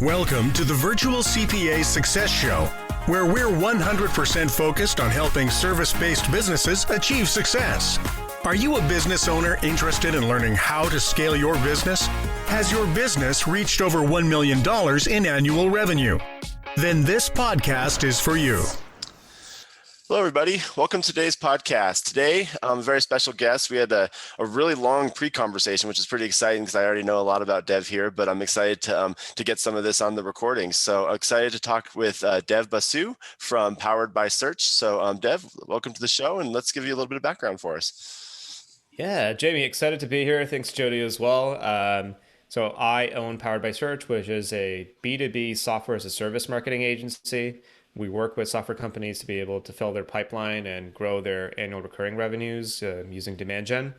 Welcome to the Virtual CPA Success Show, where we're 100% focused on helping service-based businesses achieve success. Are you a business owner interested in learning how to scale your business? Has your business reached over $1 million in annual revenue? Then this podcast is for you. Hello, everybody. Welcome to today's podcast. Today, a very special guest. We had a really long pre-conversation, which is pretty exciting because I already know a lot about Dev here, but I'm excited to get some of this on the recording. So excited to talk with Dev Basu from Powered by Search. So Dev, welcome to the show, and let's give you a little bit of background for us. Yeah, Jamie, excited to be here. Thanks, Jody, as well. So I own Powered by Search, which is a B2b software as a service marketing agency. We work with software companies to be able to fill their pipeline and grow their annual recurring revenues using demand gen.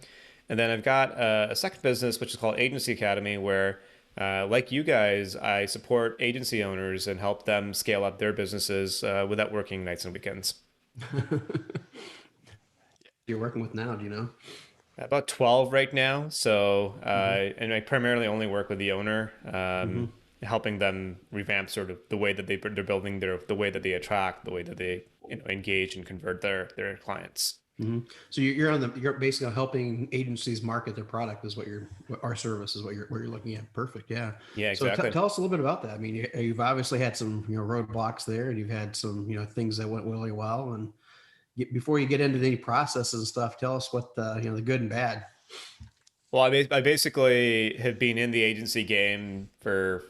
And then I've got a second business, which is called Agency Academy, where like you guys, I support agency owners and help them scale up their businesses without working nights and weekends. You're working with now, do you know? About 12 right now. So, and I primarily only work with the owner. Helping them revamp sort of the way that they're building the way that they attract, the way that they engage and convert their clients. Mm-hmm. So you're basically helping agencies market their product is our service is what you're looking at. Perfect. Yeah. Yeah, exactly. So tell us a little bit about that. I mean, you've obviously had some, roadblocks there, and you've had some, things that went really well. And before you get into any processes and stuff, tell us what the good and bad. Well, I basically have been in the agency game for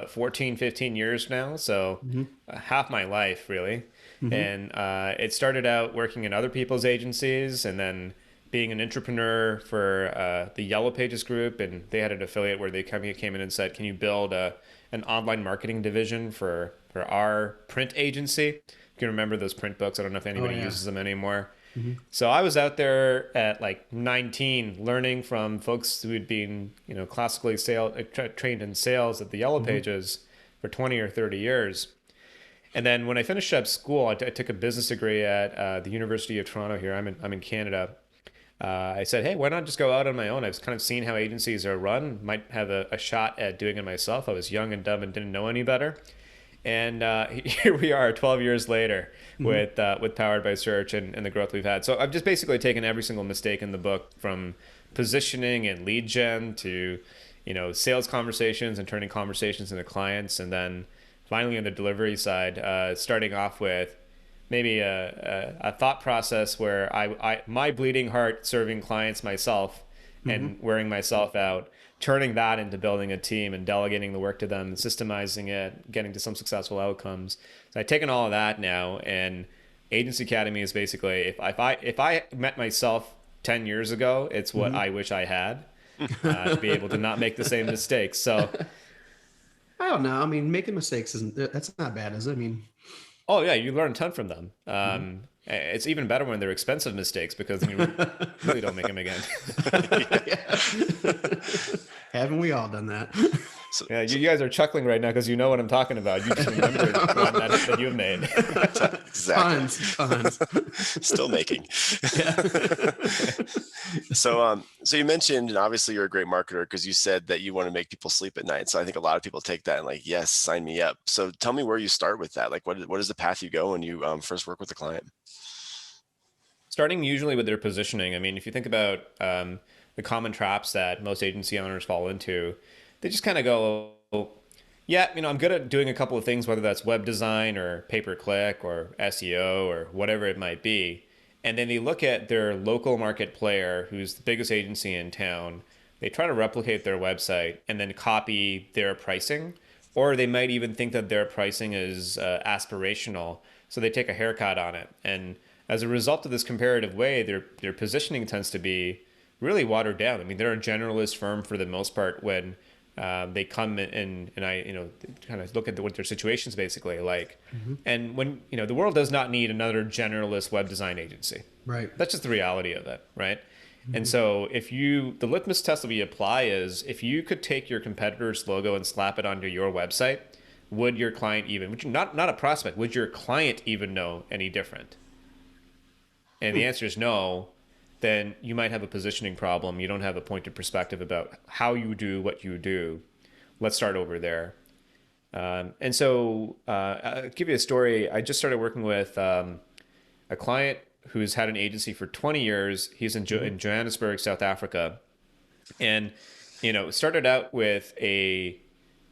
14, 15 years now. So half my life, really. And it started out working in other people's agencies and then being an entrepreneur for the Yellow Pages group. And they had an affiliate where they came in and said, can you build an online marketing division for our print agency? You can remember those print books. I don't know if anybody uses them anymore. So I was out there at like 19 learning from folks who had been, classically trained in sales at the Yellow Pages for 20 or 30 years. And then when I finished up school, I took a business degree at the University of Toronto here. I'm in Canada. I said, hey, why not just go out on my own? I've kind of seen how agencies are run, might have a shot at doing it myself. I was young and dumb and didn't know any better. And here we are 12 years later with Powered by Search and the growth we've had. So I've just basically taken every single mistake in the book, from positioning and lead gen to, sales conversations and turning conversations into clients. And then finally on the delivery side, starting off with maybe a thought process where I my bleeding heart serving clients myself and wearing myself out, turning that into building a team and delegating the work to them and systemizing it, getting to some successful outcomes. So I've taken all of that now, and Agency Academy is basically, if I met myself 10 years ago, it's what I wish I had to be able to not make the same mistakes. So I don't know. I mean, making mistakes that's not bad, is it? I mean, oh yeah, you learn a ton from them. It's even better when they're expensive mistakes because then you really don't make them again. Haven't we all done that? Yeah, you guys are chuckling right now because you know what I'm talking about. You just remembered one that you've made. Exactly. Tons. Still making. So you mentioned, and obviously you're a great marketer because you said that you want to make people sleep at night. So I think a lot of people take that and like, yes, sign me up. So tell me where you start with that. Like, what is the path you go when you first work with a client? Starting usually with their positioning. I mean, if you think about the common traps that most agency owners fall into, they just kind of go, yeah, I'm good at doing a couple of things, whether that's web design or pay-per-click or SEO or whatever it might be. And then they look at their local market player, who's the biggest agency in town. They try to replicate their website and then copy their pricing, or they might even think that their pricing is aspirational. So they take a haircut on it. And as a result of this comparative way, their positioning tends to be really watered down. I mean, they're a generalist firm for the most part when they come in and I, kind of look at what their situation's basically like. And when, the world does not need another generalist web design agency. Right. That's just the reality of it, right? And so the litmus test that we apply is if you could take your competitor's logo and slap it onto your website, would your client not a prospect, would your client even know any different? And the answer is no. Then you might have a positioning problem. You don't have a point of perspective about how you do what you do. Let's start over there. And so I'll give you a story. I just started working with a client who's had an agency for 20 years. He's in Johannesburg, South Africa. And, started out with he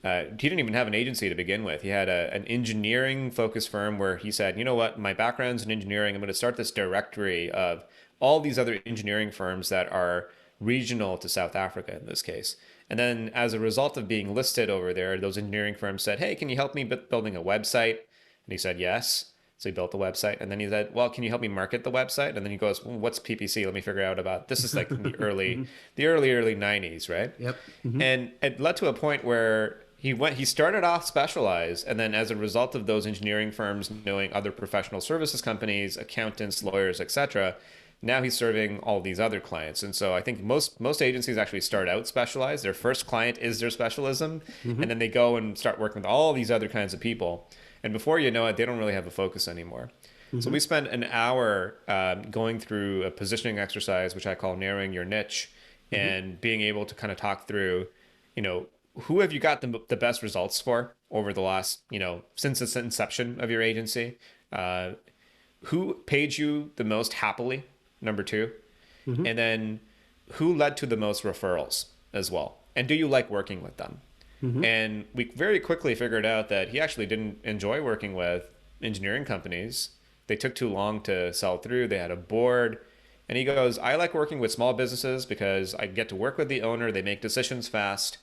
didn't even have an agency to begin with. He had an engineering focused firm where he said, you know what, my background's in engineering. I'm going to start this directory of all these other engineering firms that are regional to South Africa in this case. And then as a result of being listed over there, those engineering firms said, hey, can you help me building a website? And he said, yes. So he built the website. And then he said, well, can you help me market the website? And then he goes, well, what's PPC? Let me figure out about this. Is like in the early 90s, right? Yep. And it led to a point where he started off specialized. And then as a result of those engineering firms knowing other professional services companies, accountants, lawyers, etc., now he's serving all these other clients. And so I think most agencies actually start out specialized. Their first client is their specialism. And then they go and start working with all these other kinds of people. And before you know it, they don't really have a focus anymore. So we spent an hour going through a positioning exercise, which I call narrowing your niche, and being able to kind of talk through, who have you got the best results for over the last, since the inception of your agency? Who paid you the most happily? Number 2. And then who led to the most referrals as well? And do you like working with them? And we very quickly figured out that he actually didn't enjoy working with engineering companies. They took too long to sell through. They had a board. And he goes, I like working with small businesses because I get to work with the owner. They make decisions fast.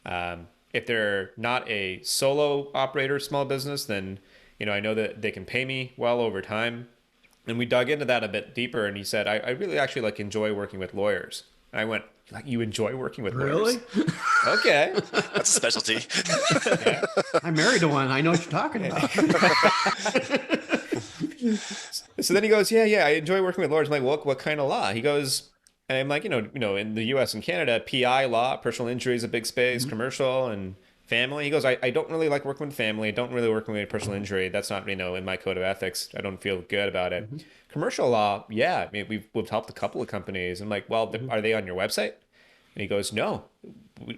If they're not a solo operator small business, then I know that they can pay me well over time. And we dug into that a bit deeper, and he said, I really actually enjoy working with lawyers. And I went, you enjoy working with lawyers? Really? Okay. That's a specialty. Yeah. I'm married to one. I know what you're talking about. So then he goes, yeah, I enjoy working with lawyers. I'm like, what kind of law? He goes, and I'm like, in the US and Canada, PI law, personal injury is a big space, commercial and family. He goes, I don't really like working with family. I don't really work with personal injury. That's not, in my code of ethics. I don't feel good about it. Commercial law, yeah. I mean, we've helped a couple of companies. I'm like, well, are they on your website? And he goes, no,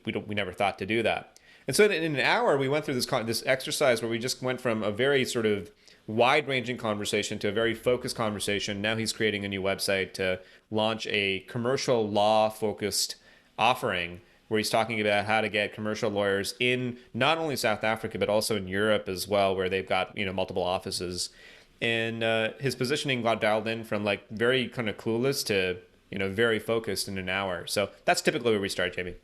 we never thought to do that. And so in an hour, we went through this exercise where we just went from a very sort of wide-ranging conversation to a very focused conversation. Now he's creating a new website to launch a commercial law-focused offering where he's talking about how to get commercial lawyers in not only South Africa, but also in Europe as well, where they've got, multiple offices. And his positioning got dialed in from very kind of clueless to, very focused in an hour. So that's typically where we start, Jamie.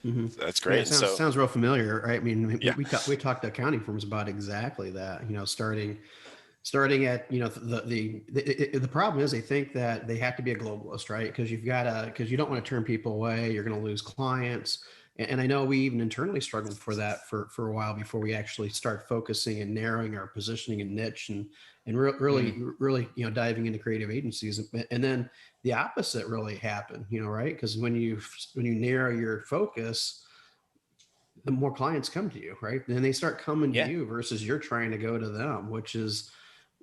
That's great. Yeah, sounds real familiar, right? I mean, Yeah. we talked to accounting firms about exactly that, starting at, the problem is they think that they have to be a globalist, right? Because because you don't want to turn people away. You're going to lose clients. And I know we even internally struggled for that for a while before we actually start focusing and narrowing our positioning and niche and really, diving into creative agencies. And then the opposite really happened, right? Because when you narrow your focus, the more clients come to you, right? And they start coming to you versus you're trying to go to them, which is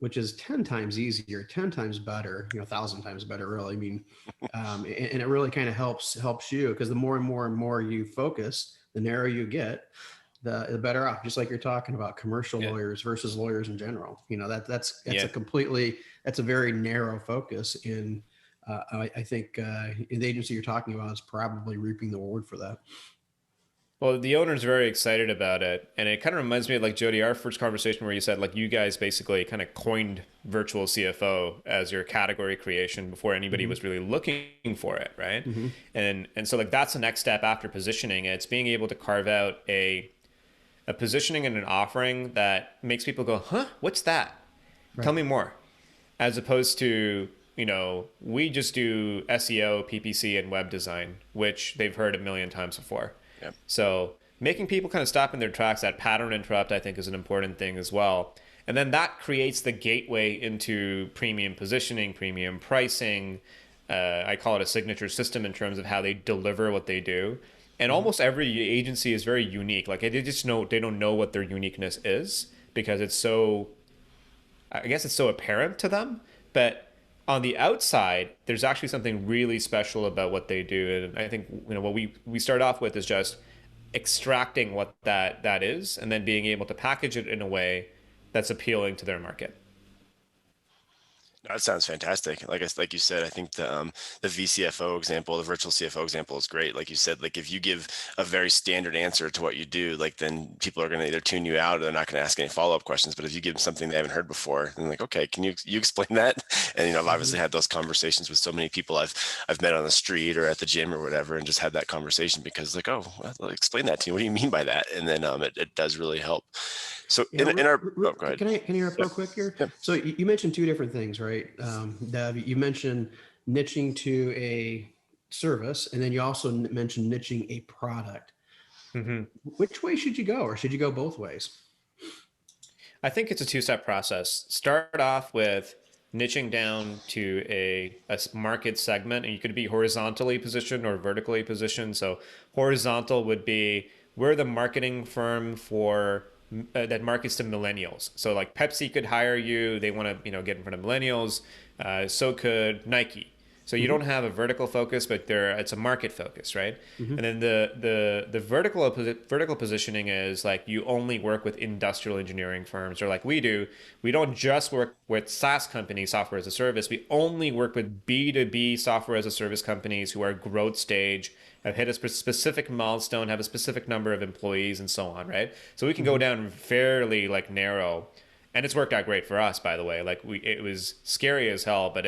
10 times easier, 10 times better, 1,000 times better, really. I mean, and it really kind of helps you because the more and more you focus, the narrower you get, the better off. Just like you're talking about commercial lawyers versus lawyers in general. That's a very narrow focus. In I think the agency you're talking about is probably reaping the reward for that. Well, the owner's very excited about it. And it kind of reminds me of Jody, our first conversation where you said you guys basically kind of coined virtual CFO as your category creation before anybody was really looking for it, right? And so that's the next step after positioning. It's being able to carve out a positioning and an offering that makes people go, huh, what's that? Right. Tell me more. As opposed to, we just do SEO, PPC, and web design, which they've heard a million times before. Yep. So making people kind of stop in their tracks, that pattern interrupt, I think, is an important thing as well. And then that creates the gateway into premium positioning, premium pricing. I call it a signature system in terms of how they deliver what they do. And almost every agency is very unique. They don't know what their uniqueness is because it's so apparent to them. But on the outside, there's actually something really special about what they do. And I think, what we start off with is just extracting what that is and then being able to package it in a way that's appealing to their market. That sounds fantastic. Like you said, I think the VCFO example, the virtual CFO example is great. Like you said, like if you give a very standard answer to what you do, like then people are going to either tune you out or they're not going to ask any follow-up questions. But if you give them something they haven't heard before, then like, okay, can you explain that? And I've obviously had those conversations with so many people I've met on the street or at the gym or whatever, and just had that conversation because like, oh, well, explain that to me. What do you mean by that? And then it does really help. So Yeah, in our go ahead. Can I interrupt real quick here? Yeah. So you mentioned two different things, right? Dev, you mentioned niching to a service, and then you also mentioned niching a product. Mm-hmm. Which way should you go, or should you go both ways? I think it's a two-step process. Start off with niching down to a market segment, and you could be horizontally positioned or vertically positioned. So horizontal would be, we're the marketing firm for that markets to millennials. So like Pepsi could hire you, they want to get in front of millennials. So could Nike. So you don't have a vertical focus, but it's a market focus, right? And then the vertical positioning is like you only work with industrial engineering firms, or like we do. We don't just work with SaaS companies, software as a service. We only work with B2b software as a service companies who are growth stage, have hit a specific milestone, have a specific number of employees, and so on, right? So we can go down fairly like narrow, and it's worked out great for us, by the way. Like it was scary as hell, but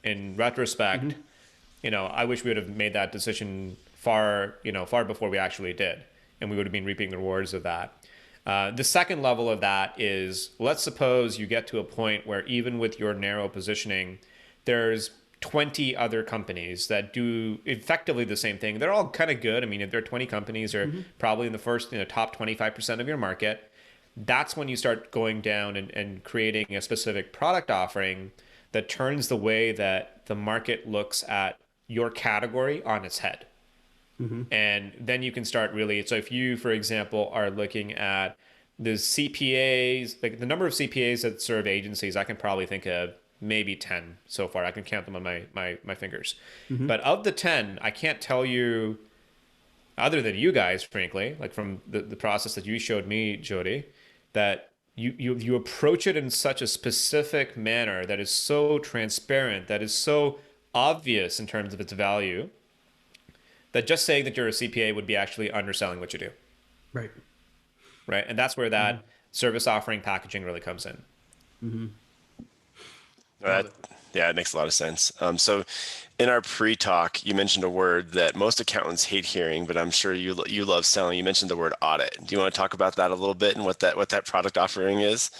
in retrospect, I wish we would have made that decision far before we actually did, and we would have been reaping the rewards of that. The second level of that is, let's suppose you get to a point where even with your narrow positioning, there's 20 other companies that do effectively the same thing. They're all kind of good. I mean, if there are 20 companies, are probably in the first, top 25% of your market. That's when you start going down and creating a specific product offering that turns the way that the market looks at your category on its head. And then you can start really, so if you, for example, are looking at the CPAs, like the number of CPAs that serve agencies, I can probably think of maybe 10 so far. I can count them on my fingers. But of the 10, I can't tell you, other than you guys, frankly, like from the process that you showed me, Jody, that you approach it in such a specific manner that is so transparent, that is so obvious in terms of its value, that just saying that you're a CPA would be actually underselling what you do. Right. Right. And that's where that service offering packaging really comes in. Yeah, it makes a lot of sense. So in our pre-talk, you mentioned a word that most accountants hate hearing, but I'm sure you love selling. You mentioned the word audit. Do you want to talk about that a little bit and what that product offering is?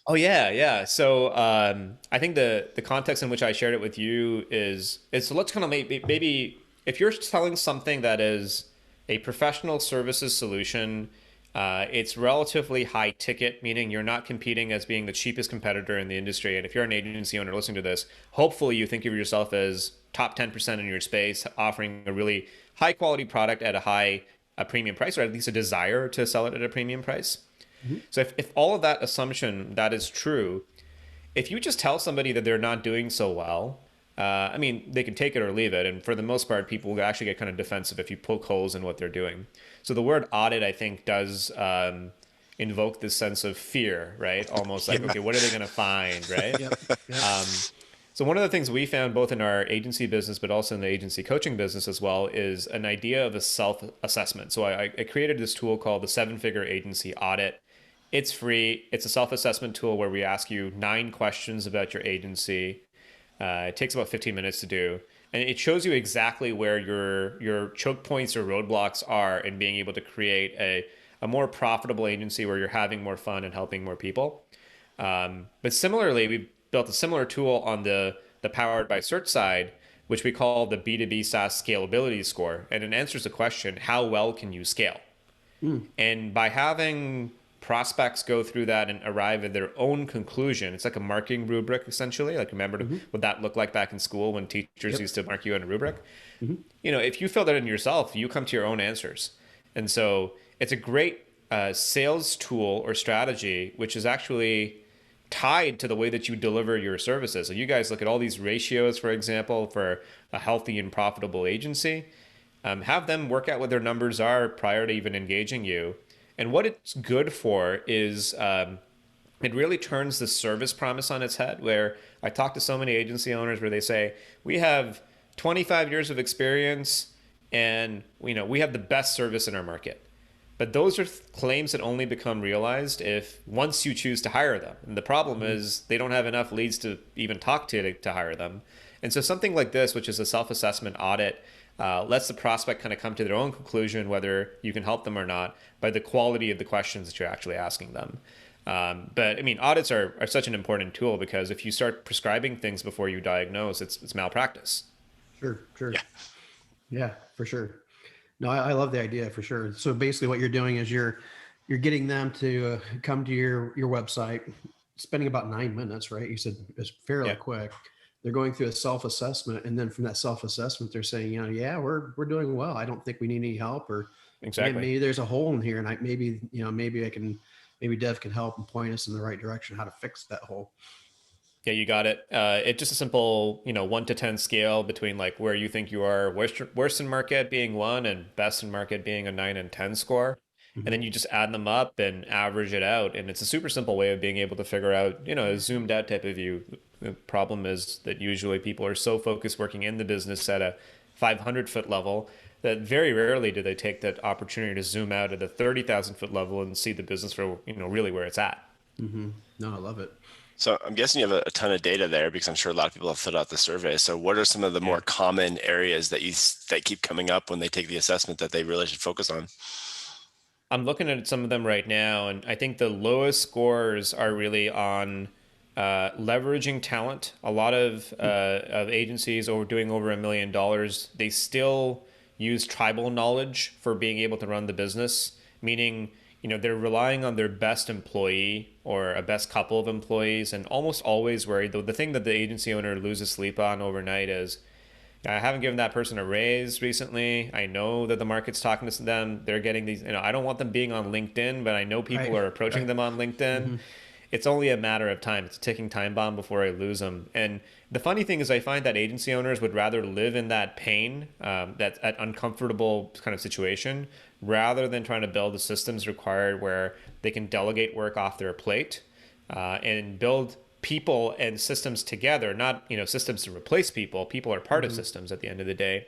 Oh, yeah. So I think the context in which I shared it with you is so let's kind of maybe if you're selling something that is a professional services solution, it's relatively high ticket, meaning you're not competing as being the cheapest competitor in the industry. And if you're an agency owner listening to this, hopefully you think of yourself as top 10% in your space, offering a really high quality product at a premium price, or at least a desire to sell it at a premium price. So if all of that assumption that is true, if you just tell somebody that they're not doing so well, I mean, they can take it or leave it. And for the most part, people will actually get kind of defensive if you poke holes in what they're doing. So the word audit, I think, does invoke this sense of fear, right? Almost like, okay, what are they going to find, right? So one of the things we found both in our agency business, but also in the agency coaching business as well, is an idea of a self-assessment. So I created this tool called the 7-Figure Agency Audit. It's free. It's a self-assessment tool where we ask you 9 questions about your agency. It takes about 15 minutes to do. And it shows you exactly where your choke points or roadblocks are in being able to create a more profitable agency where you're having more fun and helping more people. But similarly, we built a similar tool on the Powered by Search side, which we call the B2b Sas Scalability Score. And it answers the question, how well can you scale? And by having prospects go through that and arrive at their own conclusion, it's like a marking rubric, essentially. Like, remember what that looked like back in school when teachers used to mark you on a rubric? If you fill that in yourself, you come to your own answers. And so it's a great sales tool or strategy, which is actually tied to the way that you deliver your services. So you guys look at all these ratios, for example, for a healthy and profitable agency. Have them work out what their numbers are prior to even engaging you. And what it's good for is it really turns the service promise on its head, where I talk to so many agency owners where they say, we have 25 years of experience and we have the best service in our market. But those are claims that only become realized if once you choose to hire them. And the problem is they don't have enough leads to even talk to hire them. And so something like this, which is a self-assessment audit, lets the prospect kind of come to their own conclusion whether you can help them or not by the quality of the questions that you're actually asking them. But I mean, audits are such an important tool, because if you start prescribing things before you diagnose, it's malpractice. Sure. Yeah, for sure. No, I love the idea for sure. So basically what you're doing is you're getting them to come to your website, spending about 9 minutes, right? You said it's fairly quick. They're going through a self-assessment, and then from that self-assessment, they're saying, yeah, we're doing well. I don't think we need any help, or maybe there's a hole in here, and maybe Dev can help and point us in the right direction how to fix that hole. Yeah, you got it. It's just a simple, 1 to 10 scale between like where you think you are worst in market being 1 and best in market being a 9 and 10 score. And then you just add them up and average it out. And it's a super simple way of being able to figure out, a zoomed out type of view. The problem is that usually people are so focused working in the business at a 500-foot level that very rarely do they take that opportunity to zoom out at a 30,000-foot level and see the business for, really where it's at. No, I love it. So I'm guessing you have a ton of data there, because I'm sure a lot of people have filled out the survey. So what are some of the more common areas that keep coming up when they take the assessment that they really should focus on? I'm looking at some of them right now, and I think the lowest scores are really on leveraging talent. A lot of agencies doing over $1 million, they still use tribal knowledge for being able to run the business, meaning they're relying on their best employee or a best couple of employees, and almost always worried. The thing that the agency owner loses sleep on overnight is, I haven't given that person a raise recently. I know that the market's talking to them. They're getting these, I don't want them being on LinkedIn, but I know people are approaching them on LinkedIn. It's only a matter of time. It's a ticking time bomb before I lose them. And the funny thing is, I find that agency owners would rather live in that pain, that uncomfortable kind of situation, rather than trying to build the systems required where they can delegate work off their plate and build people and systems together, not systems to replace people. People are part of systems at the end of the day.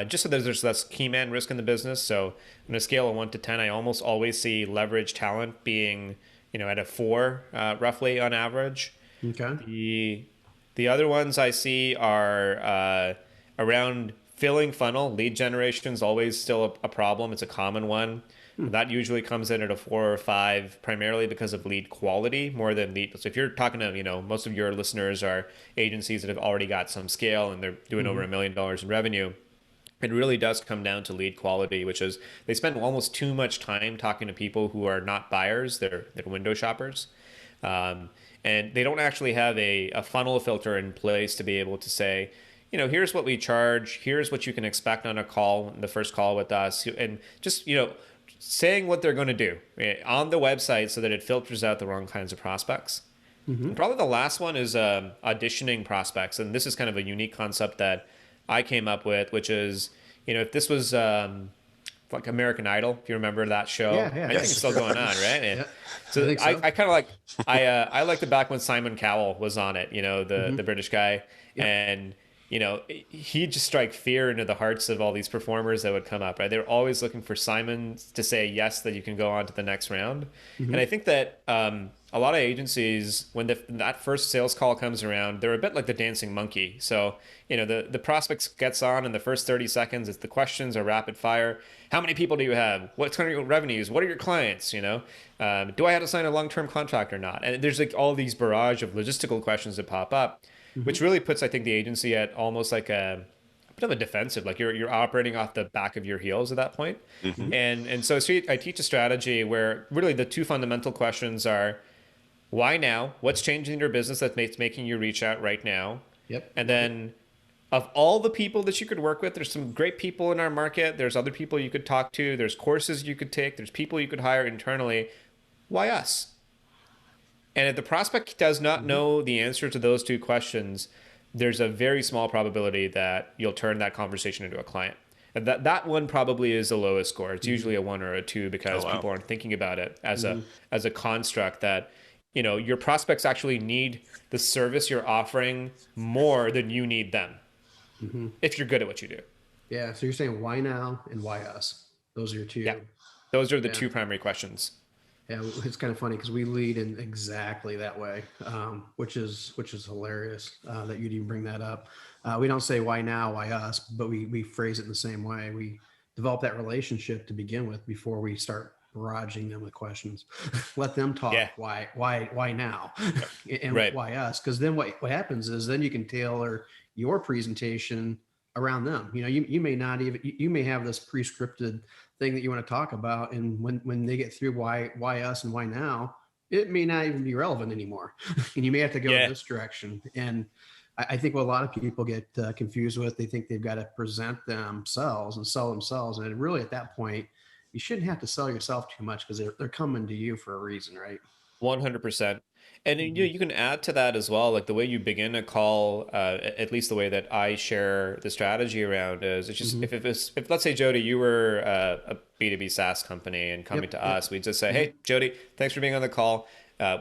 Just so there's less key man risk in the business. So on a scale of 1 to 10, I almost always see leverage talent being at a 4 roughly on average. Okay. The other ones I see are around filling funnel. Lead generation is always still a problem. It's a common one. That usually comes in at a 4 or 5, primarily because of lead quality more than lead. So if you're talking to, most of your listeners are agencies that have already got some scale and they're doing over $1 million in revenue, it really does come down to lead quality, which is they spend almost too much time talking to people who are not buyers. They're window shoppers. And they don't actually have a funnel filter in place to be able to say, here's what we charge. Here's what you can expect on a call, the first call with us. And just, saying what they're going to do on the website so that it filters out the wrong kinds of prospects. And probably the last one is auditioning prospects. And this is kind of a unique concept that I came up with, which is, if this was like American Idol, if you remember that show, I think it's still going on, right? So I kind of like, I like the back when Simon Cowell was on it, the British guy. And he'd just strike fear into the hearts of all these performers that would come up, right? They're always looking for Simon to say yes, that you can go on to the next round. And I think that a lot of agencies, when that first sales call comes around, they're a bit like the dancing monkey. So, the prospects gets on in the first 30 seconds. It's the questions are rapid fire. How many people do you have? What's kind of your revenues? What are your clients? Do I have to sign a long-term contract or not? And there's like all these barrage of logistical questions that pop up, which really puts, I think, the agency at almost like a bit of a defensive, like you're operating off the back of your heels at that point. And so I teach a strategy where really the 2 fundamental questions are, why now? What's changing in your business that's making you reach out right now? And then of all the people that you could work with, there's some great people in our market. There's other people you could talk to. There's courses you could take. There's people you could hire internally. Why us? And if the prospect does not know the answer to those 2 questions, there's a very small probability that you'll turn that conversation into a client. And that one probably is the lowest score. It's usually a 1 or a 2 because people aren't thinking about it as a construct that, you know, your prospects actually need the service you're offering more than you need them if you're good at what you do. Yeah. So you're saying why now and why us? Those are your two. Yeah. Those are the two primary questions. Yeah, it's kind of funny because we lead in exactly that way, which is hilarious that you'd even bring that up. We don't say why now, why us, but we phrase it in the same way. We develop that relationship to begin with before we start barraging them with questions. Let them talk. Yeah. Why now, and Right. why us? Because then what happens is then you can tailor your presentation around them. You know, you may not even, you may have this pre-scripted thing that you want to talk about, and when they get through why us and why now, it may not even be relevant anymore, and you may have to go in this direction. And I think what a lot of people get confused with, they think they've got to present themselves and sell themselves, and really at that point, you shouldn't have to sell yourself too much because they're coming to you for a reason, right? 100%. And you can add to that as well, like the way you begin a call, at least the way that I share the strategy around is it's just if let's say, Jody, you were a B2b SaaS company and coming to us, we'd just say, hey, Jody, thanks for being on the call.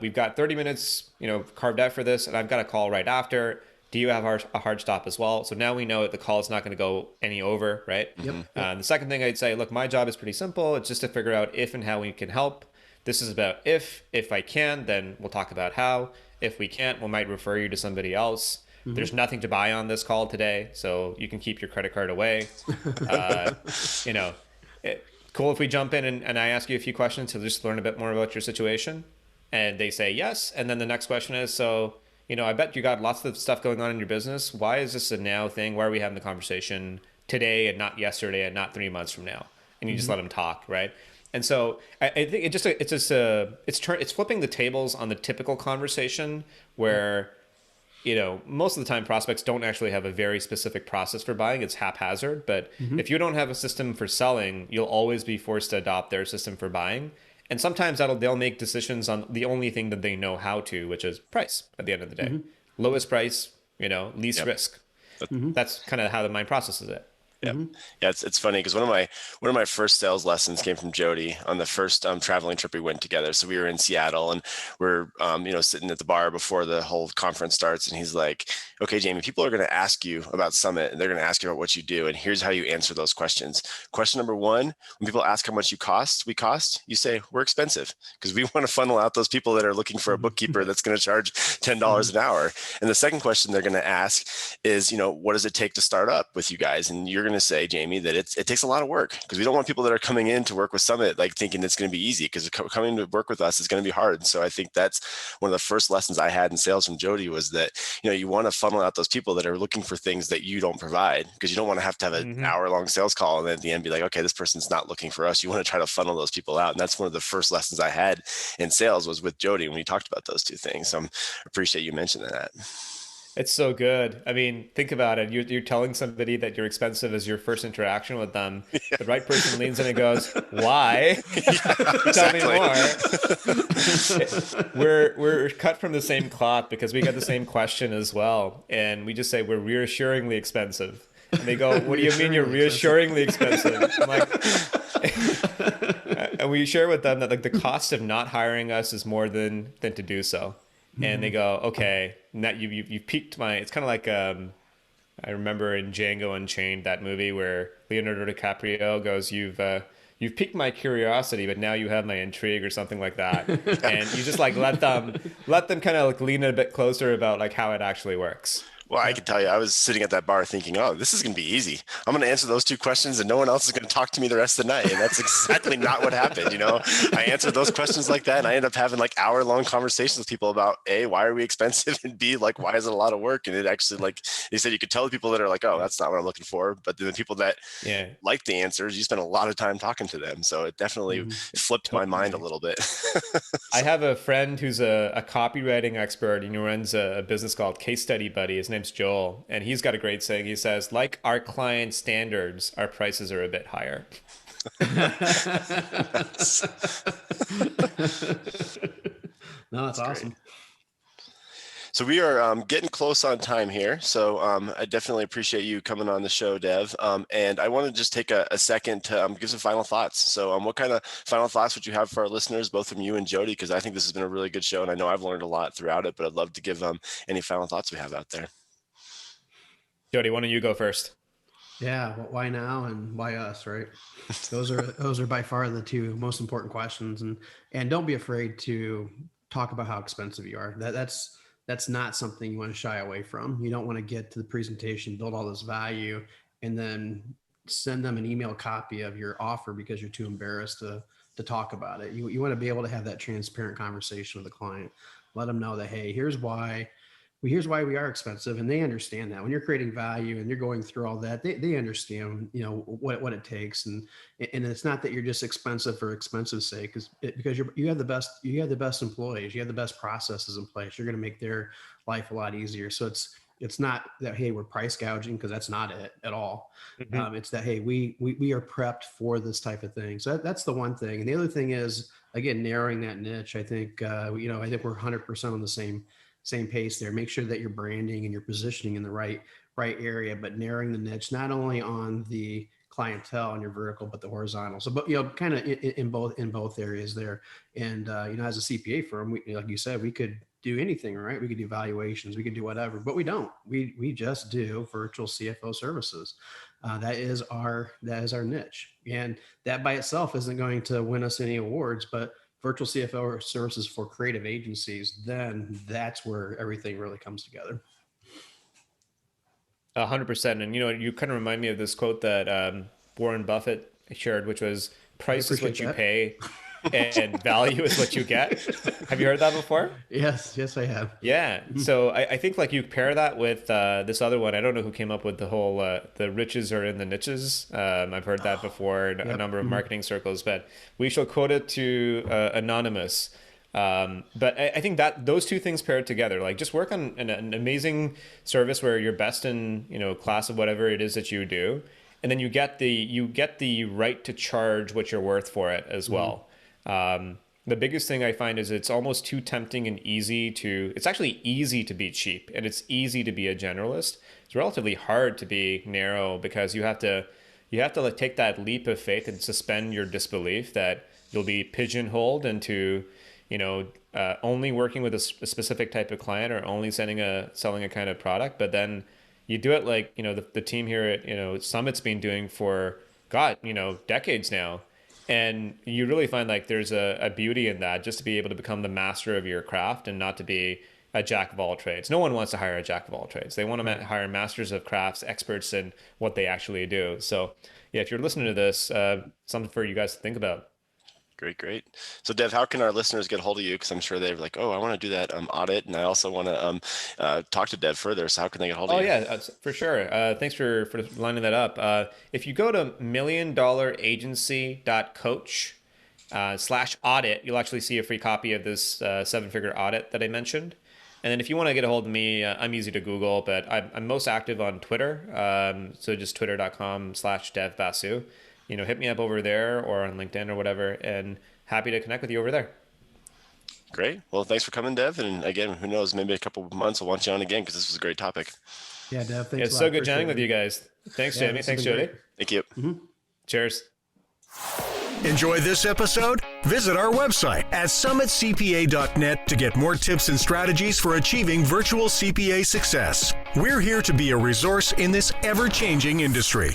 We've got 30 minutes, you know, carved out for this, and I've got a call right after. Do you have a hard stop as well? So now we know that the call is not going to go any over, right? The second thing I'd say, look, my job is pretty simple. It's just to figure out if and how we can help. This is about if I can, then we'll talk about how. If we can't, we might refer you to somebody else. There's nothing to buy on this call today, so you can keep your credit card away. You know, cool if we jump in and I ask you a few questions to just learn a bit more about your situation. And they say yes. And then the next question is, so, you know, I bet you got lots of stuff going on in your business. Why is this a now thing? Why are we having the conversation today and not yesterday and not 3 months from now? And you just let them talk, right? And so I think it's flipping the tables on the typical conversation where, you know, most of the time prospects don't actually have a very specific process for buying. It's haphazard. But if you don't have a system for selling, you'll always be forced to adopt their system for buying. And sometimes they'll make decisions on the only thing that they know how to, which is price at the end of the day. Lowest price, you know, least risk. That's kind of how the mind processes it. Yeah, yeah. It's funny because one of my first sales lessons came from Jody on the first traveling trip we went together. So we were in Seattle and we're you know, sitting at the bar before the whole conference starts, and he's like, "Okay, Jamie, people are going to ask you about Summit, and they're going to ask you about what you do, and here's how you answer those questions. Question number one: when people ask how much we cost, you say we're expensive because we want to funnel out those people that are looking for a bookkeeper that's going to charge $10 an hour. And the second question they're going to ask is, you know, what does it take to start up with you guys? And you're going to say, Jamie, that it takes a lot of work because we don't want people that are coming in to work with Summit like thinking it's going to be easy, because coming to work with us is going to be hard. And so I think that's one of the first lessons I had in sales from Jody was that, you know, you want to funnel out those people that are looking for things that you don't provide, because you don't want to have an hour-long sales call and then at the end be like, okay, this person's not looking for us. You want to try to funnel those people out. And that's one of the first lessons I had in sales was with Jody when we talked about those two things. So I appreciate you mentioning that. It's so good. I mean, think about it. You're telling somebody that you're expensive as your first interaction with them. The right person leans in and goes, "Why? Tell me more." We're cut from the same cloth because we got the same question as well, and we just say we're reassuringly expensive. And they go, "What do you mean you're reassuringly expensive?" I'm like, and we share with them that like the cost of not hiring us is more than to do so. And they go, okay, now you've piqued my. It's kind of like I remember in Django Unchained, that movie where Leonardo DiCaprio goes, "You've piqued my curiosity, but now you have my intrigue," or something like that. And you just like let them kind of like lean a bit closer about like how it actually works. Well, I can tell you, I was sitting at that bar thinking, oh, this is going to be easy. I'm going to answer those two questions and no one else is going to talk to me the rest of the night. And that's exactly not what happened. You know, I answered those questions like that and I ended up having like hour-long conversations with people about A, why are we expensive? And B, like, why is it a lot of work? And it actually, like, they said you could tell the people that are like, oh, that's not what I'm looking for. But then the people that like the answers, you spend a lot of time talking to them. So it definitely flipped my mind a little bit. I have a friend who's a copywriting expert and he runs a business called Case Study Buddy. His name's Joel, and he's got a great saying. He says, like our client standards, our prices are a bit higher. No, that's awesome. So we are getting close on time here. So I definitely appreciate you coming on the show, Dev. And I want to just take a second to give some final thoughts. So what kind of final thoughts would you have for our listeners, both from you and Jody? Because I think this has been a really good show, and I know I've learned a lot throughout it, but I'd love to give any final thoughts we have out there. Jody, why don't you go first? Yeah, well, why now and why us, right? Those are by far the two most important questions, and don't be afraid to talk about how expensive you are. That's not something you want to shy away from. You don't want to get to the presentation, build all this value, and then send them an email copy of your offer because you're too embarrassed to talk about it. You want to be able to have that transparent conversation with the client. Let them know that, hey, here's why we are expensive, and they understand that. When you're creating value and you're going through all that, they understand, what it takes, and it's not that you're just expensive for expensive's sake, because you have the best employees, you have the best processes in place. You're going to make their life a lot easier. So it's not that, hey, we're price gouging, because that's not it at all. Mm-hmm. It's that, hey, we are prepped for this type of thing. So that's the one thing. And the other thing is, again, narrowing that niche. I think I think we're 100% on the same pace there. Make sure that you're branding and you're positioning in the right area, but narrowing the niche, not only on the clientele and your vertical, but the horizontal. So, but kind of in both areas there. And as a CPA firm, like you said, we could do anything, right? We could do valuations, we could do whatever, but we don't. We just do virtual CFO services. That is our niche, and that by itself isn't going to win us any awards, but virtual CFO services for creative agencies, then that's where everything really comes together. 100%. And, you kind of remind me of this quote that Warren Buffett shared, which was, price is what you pay and value is what you get. Have you heard that before? Yes, I have. Yeah. So I think you pair that with this other one. I don't know who came up with the whole, the riches are in the niches. I've heard that before in a number of marketing circles, but we shall quote it to Anonymous. But I think that those two things paired together, just work on an amazing service where you're best in, class of whatever it is that you do. And then you get the right to charge what you're worth for it as well. The biggest thing I find is it's almost too tempting and it's actually easy to be cheap, and it's easy to be a generalist. It's relatively hard to be narrow, because you have to take that leap of faith and suspend your disbelief that you'll be pigeonholed into, only working with a specific type of client or only selling a kind of product. But then you do it like, the team here at, Summit's been doing for, decades now. And you really find there's a beauty in that, just to be able to become the master of your craft and not to be a jack of all trades. No one wants to hire a jack of all trades. They want to hire masters of crafts, experts in what they actually do. So yeah, if you're listening to this, something for you guys to think about. Great. So Dev, how can our listeners get a hold of you? Because I'm sure they're like, oh, I want to do that audit, and I also want to talk to Dev further. So how can they get a hold of you? Oh yeah, for sure. Thanks for lining that up. If you go to milliondolaragency.coach/audit, you'll actually see a free copy of this 7-figure audit that I mentioned. And then if you want to get a hold of me, I'm easy to Google, but I'm most active on Twitter. So just twitter.com/devbasu. Hit me up over there or on LinkedIn or whatever, and happy to connect with you over there. Great. Well, thanks for coming, Dev. And again, who knows, maybe a couple of months we'll want you on again, because this was a great topic. Yeah, Dev, thanks. It's so good chatting with you guys. Thanks, Jamie. Thanks, Jody. Thank you. Mm-hmm. Cheers. Enjoy this episode? Visit our website at summitcpa.net to get more tips and strategies for achieving virtual CPA success. We're here to be a resource in this ever-changing industry.